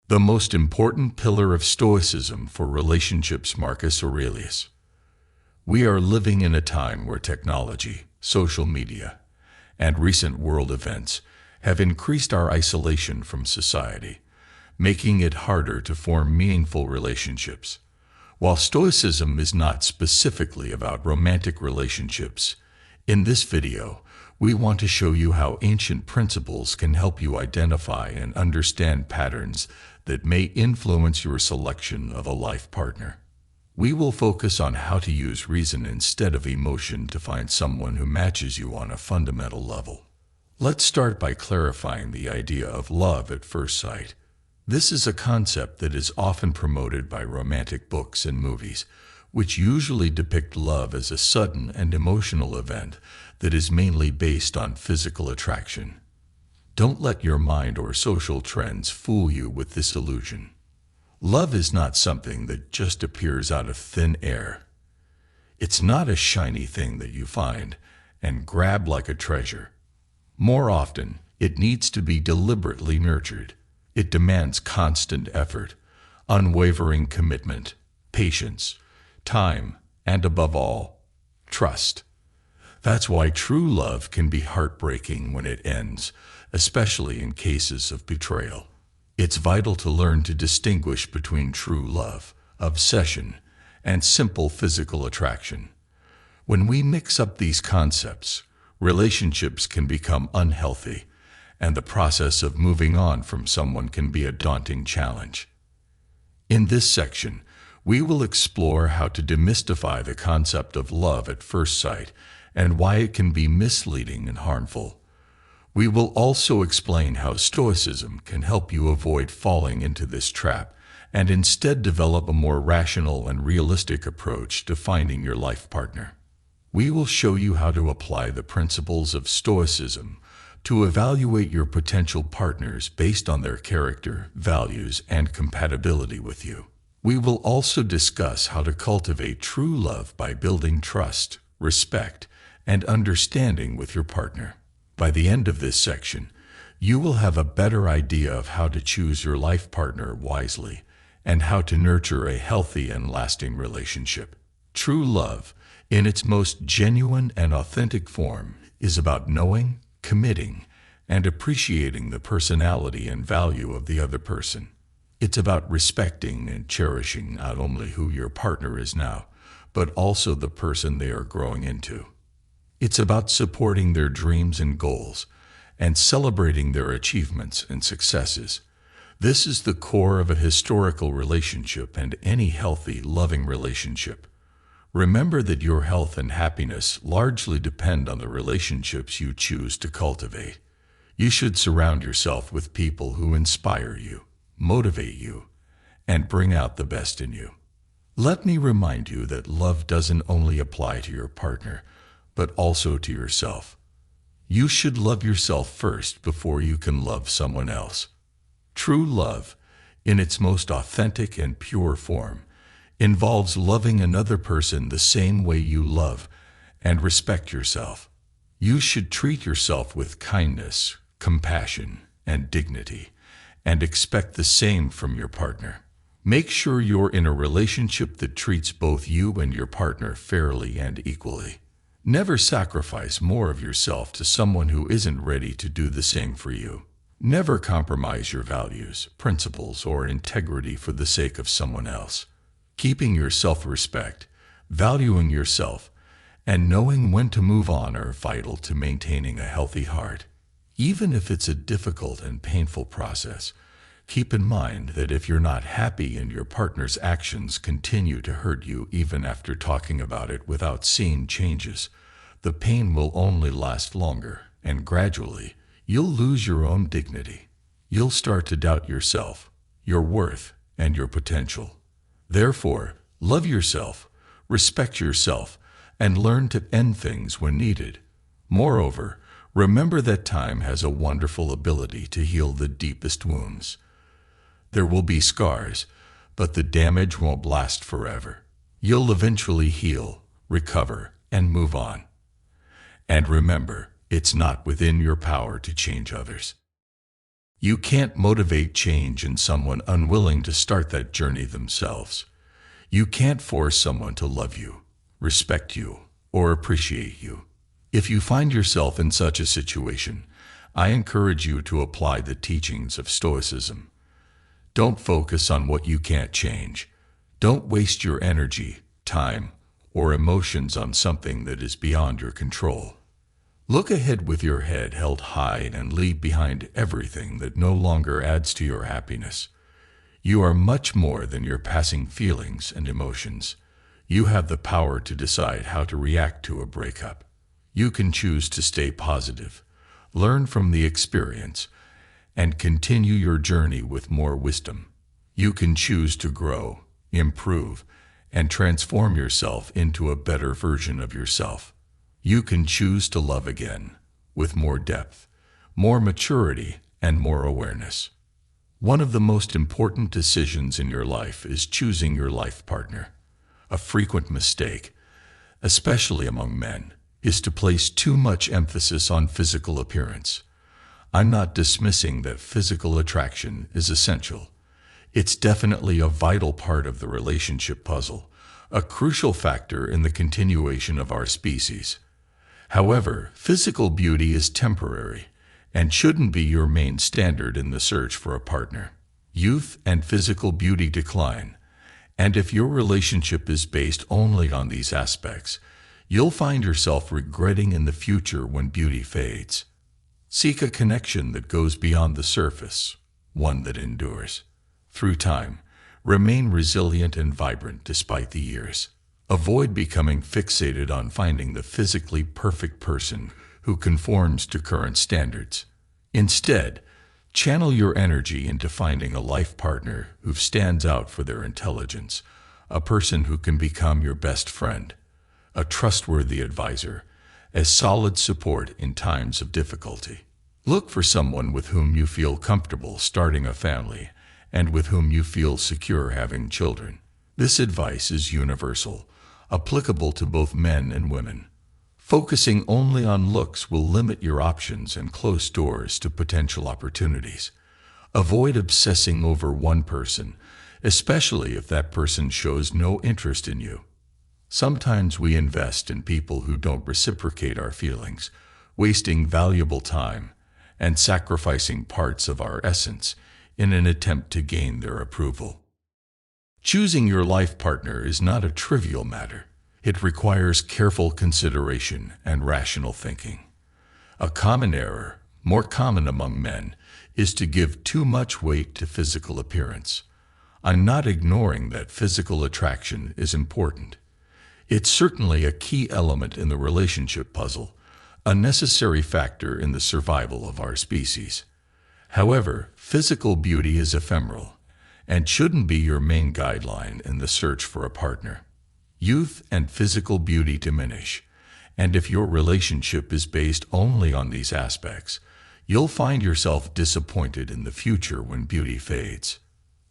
The most important pillar of Stoicism for relationships, Marcus Aurelius. We are living in a time where technology, social media, and recent world events have increased our isolation from society, making it harder to form meaningful relationships. While Stoicism is not specifically about romantic relationships, in this video, we want to show you how ancient principles can help you identify and understand patterns that may influence your selection of a life partner. We will focus on how to use reason instead of emotion to find someone who matches you on a fundamental level. Let's start by clarifying the idea of love at first sight. This is a concept that is often promoted by romantic books and movies, which usually depict love as a sudden and emotional event that is mainly based on physical attraction. Don't let your mind or social trends fool you with this illusion. Love is not something that just appears out of thin air. It's not a shiny thing that you find and grab like a treasure. More often, it needs to be deliberately nurtured. It demands constant effort, unwavering commitment, patience, time, and above all, trust. That's why true love can be heartbreaking when it ends, especially in cases of betrayal. It's vital to learn to distinguish between true love, obsession, and simple physical attraction. When we mix up these concepts, relationships can become unhealthy, and the process of moving on from someone can be a daunting challenge. In this section, we will explore how to demystify the concept of love at first sight and why it can be misleading and harmful. We will also explain how Stoicism can help you avoid falling into this trap and instead develop a more rational and realistic approach to finding your life partner. We will show you how to apply the principles of Stoicism to evaluate your potential partners based on their character, values, and compatibility with you. We will also discuss how to cultivate true love by building trust, respect, and understanding with your partner. By the end of this section, you will have a better idea of how to choose your life partner wisely and how to nurture a healthy and lasting relationship. True love, in its most genuine and authentic form, is about knowing, committing, and appreciating the personality and value of the other person. It's about respecting and cherishing not only who your partner is now, but also the person they are growing into. It's about supporting their dreams and goals and celebrating their achievements and successes. This is the core of a historical relationship and any healthy, loving relationship. Remember that your health and happiness largely depend on the relationships you choose to cultivate. You should surround yourself with people who inspire you, motivate you, and bring out the best in you. Let me remind you that love doesn't only apply to your partner, but also to yourself. You should love yourself first before you can love someone else. True love, in its most authentic and pure form, involves loving another person the same way you love and respect yourself. You should treat yourself with kindness, compassion, and dignity, and expect the same from your partner. Make sure you're in a relationship that treats both you and your partner fairly and equally. Never sacrifice more of yourself to someone who isn't ready to do the same for you. Never compromise your values, principles, or integrity for the sake of someone else. Keeping your self-respect, valuing yourself, and knowing when to move on are vital to maintaining a healthy heart. Even if it's a difficult and painful process, keep in mind that if you're not happy and your partner's actions continue to hurt you even after talking about it without seeing changes, the pain will only last longer, and gradually, you'll lose your own dignity. You'll start to doubt yourself, your worth, and your potential. Therefore, love yourself, respect yourself, and learn to end things when needed. Moreover, remember that time has a wonderful ability to heal the deepest wounds. There will be scars, but the damage won't last forever. You'll eventually heal, recover, and move on. And remember, it's not within your power to change others. You can't motivate change in someone unwilling to start that journey themselves. You can't force someone to love you, respect you, or appreciate you. If you find yourself in such a situation, I encourage you to apply the teachings of Stoicism. Don't focus on what you can't change. Don't waste your energy, time, or emotions on something that is beyond your control. Look ahead with your head held high and leave behind everything that no longer adds to your happiness. You are much more than your passing feelings and emotions. You have the power to decide how to react to a breakup. You can choose to stay positive, learn from the experience, and continue your journey with more wisdom. You can choose to grow, improve, and transform yourself into a better version of yourself. You can choose to love again, with more depth, more maturity, and more awareness. One of the most important decisions in your life is choosing your life partner. A frequent mistake, especially among men, is to place too much emphasis on physical appearance. I'm not dismissing that physical attraction is essential. It's definitely a vital part of the relationship puzzle, a crucial factor in the continuation of our species. However, physical beauty is temporary and shouldn't be your main standard in the search for a partner. Youth and physical beauty decline, and if your relationship is based only on these aspects, you'll find yourself regretting in the future when beauty fades. Seek a connection that goes beyond the surface, one that endures. Through time, remain resilient and vibrant despite the years. Avoid becoming fixated on finding the physically perfect person who conforms to current standards. Instead, channel your energy into finding a life partner who stands out for their intelligence, a person who can become your best friend, a trustworthy advisor, a solid support in times of difficulty. Look for someone with whom you feel comfortable starting a family and with whom you feel secure having children. This advice is universal, applicable to both men and women. Focusing only on looks will limit your options and close doors to potential opportunities. Avoid obsessing over one person, especially if that person shows no interest in you. Sometimes we invest in people who don't reciprocate our feelings, wasting valuable time and sacrificing parts of our essence in an attempt to gain their approval. Choosing your life partner is not a trivial matter. It requires careful consideration and rational thinking. A common error, more common among men, is to give too much weight to physical appearance. I'm not ignoring that physical attraction is important. It's certainly a key element in the relationship puzzle, a necessary factor in the survival of our species. However, physical beauty is ephemeral and shouldn't be your main guideline in the search for a partner. Youth and physical beauty diminish, and if your relationship is based only on these aspects, you'll find yourself disappointed in the future when beauty fades.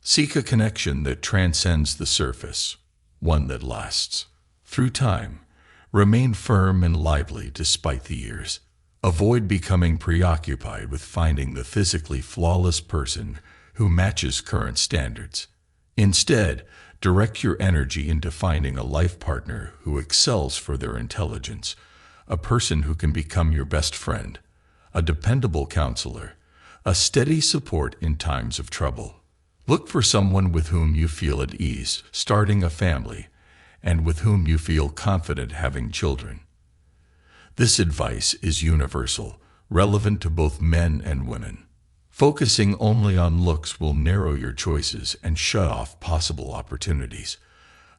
Seek a connection that transcends the surface, one that lasts. Through time, remain firm and lively despite the years. Avoid becoming preoccupied with finding the physically flawless person who matches current standards. Instead, direct your energy into finding a life partner who excels for their intelligence, a person who can become your best friend, a dependable counselor, a steady support in times of trouble. Look for someone with whom you feel at ease starting a family, and with whom you feel confident having children. This advice is universal, relevant to both men and women. Focusing only on looks will narrow your choices and shut off possible opportunities.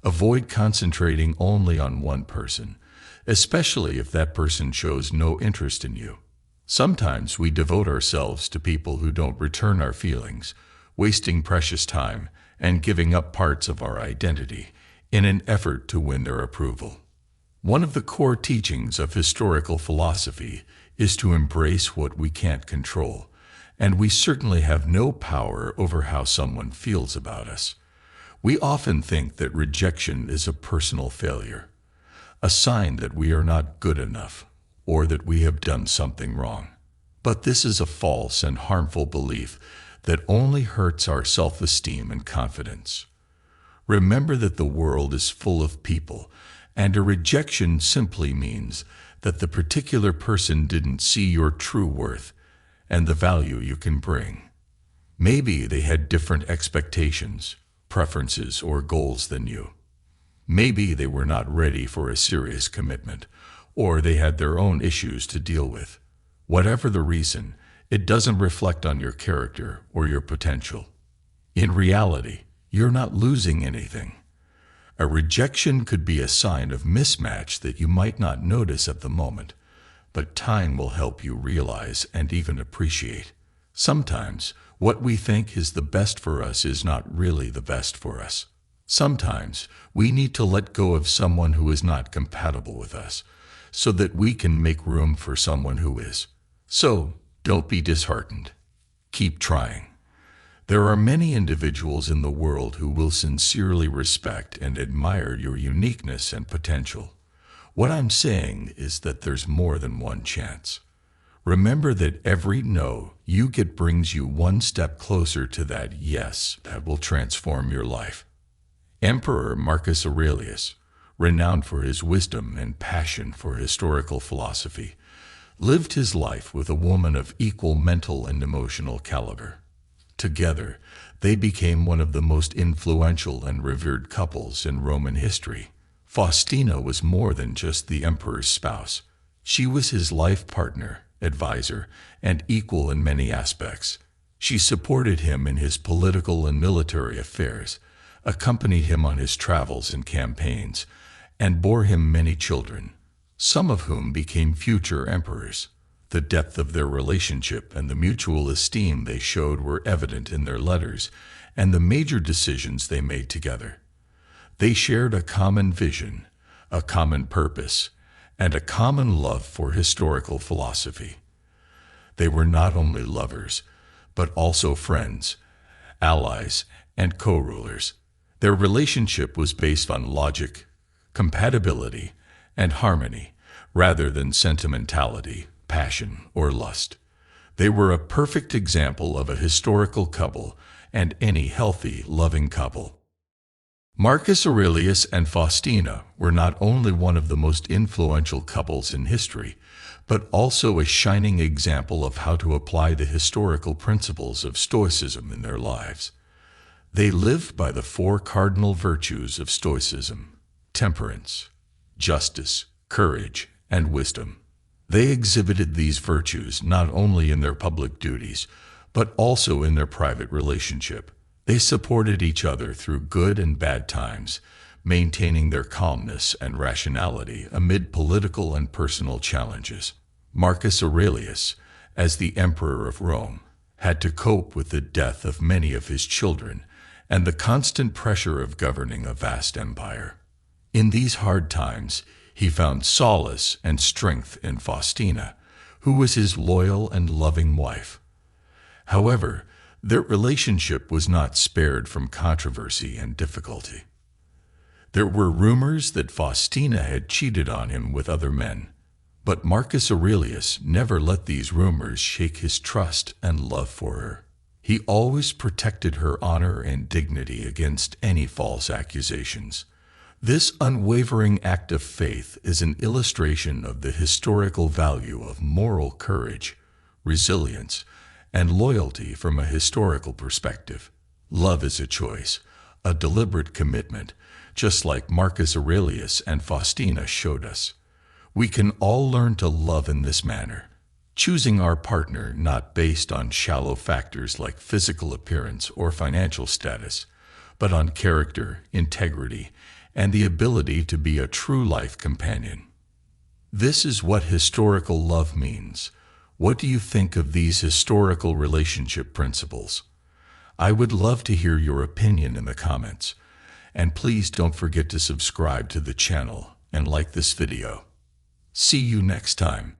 Avoid concentrating only on one person, especially if that person shows no interest in you. Sometimes we devote ourselves to people who don't return our feelings, wasting precious time and giving up parts of our identity in an effort to win their approval. One of the core teachings of historical philosophy is to embrace what we can't control, and we certainly have no power over how someone feels about us. We often think that rejection is a personal failure, a sign that we are not good enough, or that we have done something wrong. But this is a false and harmful belief that only hurts our self-esteem and confidence. Remember that the world is full of people, and a rejection simply means that the particular person didn't see your true worth and the value you can bring. Maybe they had different expectations, preferences, or goals than you. Maybe they were not ready for a serious commitment, or they had their own issues to deal with. Whatever the reason, it doesn't reflect on your character or your potential. In reality, you're not losing anything. A rejection could be a sign of mismatch that you might not notice at the moment, but time will help you realize and even appreciate. Sometimes, what we think is the best for us is not really the best for us. Sometimes, we need to let go of someone who is not compatible with us, so that we can make room for someone who is. So, don't be disheartened. Keep trying. There are many individuals in the world who will sincerely respect and admire your uniqueness and potential. What I'm saying is that there's more than one chance. Remember that every no you get brings you one step closer to that yes that will transform your life. Emperor Marcus Aurelius, renowned for his wisdom and passion for historical philosophy, lived his life with a woman of equal mental and emotional caliber. Together, they became one of the most influential and revered couples in Roman history. Faustina was more than just the emperor's spouse. She was his life partner, advisor, and equal in many aspects. She supported him in his political and military affairs, accompanied him on his travels and campaigns, and bore him many children, some of whom became future emperors. The depth of their relationship and the mutual esteem they showed were evident in their letters and the major decisions they made together. They shared a common vision, a common purpose, and a common love for historical philosophy. They were not only lovers, but also friends, allies, and co-rulers. Their relationship was based on logic, compatibility, and harmony, rather than sentimentality, passion, or lust. They were a perfect example of a historical couple and any healthy, loving couple. Marcus Aurelius and Faustina were not only one of the most influential couples in history, but also a shining example of how to apply the historical principles of Stoicism in their lives. They lived by the four cardinal virtues of Stoicism: temperance, justice, courage, and wisdom. They exhibited these virtues not only in their public duties, but also in their private relationship. They supported each other through good and bad times, maintaining their calmness and rationality amid political and personal challenges. Marcus Aurelius, as the Emperor of Rome, had to cope with the death of many of his children and the constant pressure of governing a vast empire. In these hard times, he found solace and strength in Faustina, who was his loyal and loving wife. However, their relationship was not spared from controversy and difficulty. There were rumors that Faustina had cheated on him with other men, but Marcus Aurelius never let these rumors shake his trust and love for her. He always protected her honor and dignity against any false accusations. This unwavering act of faith is an illustration of the historical value of moral courage, resilience, and loyalty from a historical perspective. Love is a choice, a deliberate commitment, just like Marcus Aurelius and Faustina showed us. We can all learn to love in this manner, choosing our partner not based on shallow factors like physical appearance or financial status, but on character, integrity, and the ability to be a true life companion. This is what historical love means. What do you think of these historical relationship principles? I would love to hear your opinion in the comments. And please don't forget to subscribe to the channel and like this video. See you next time.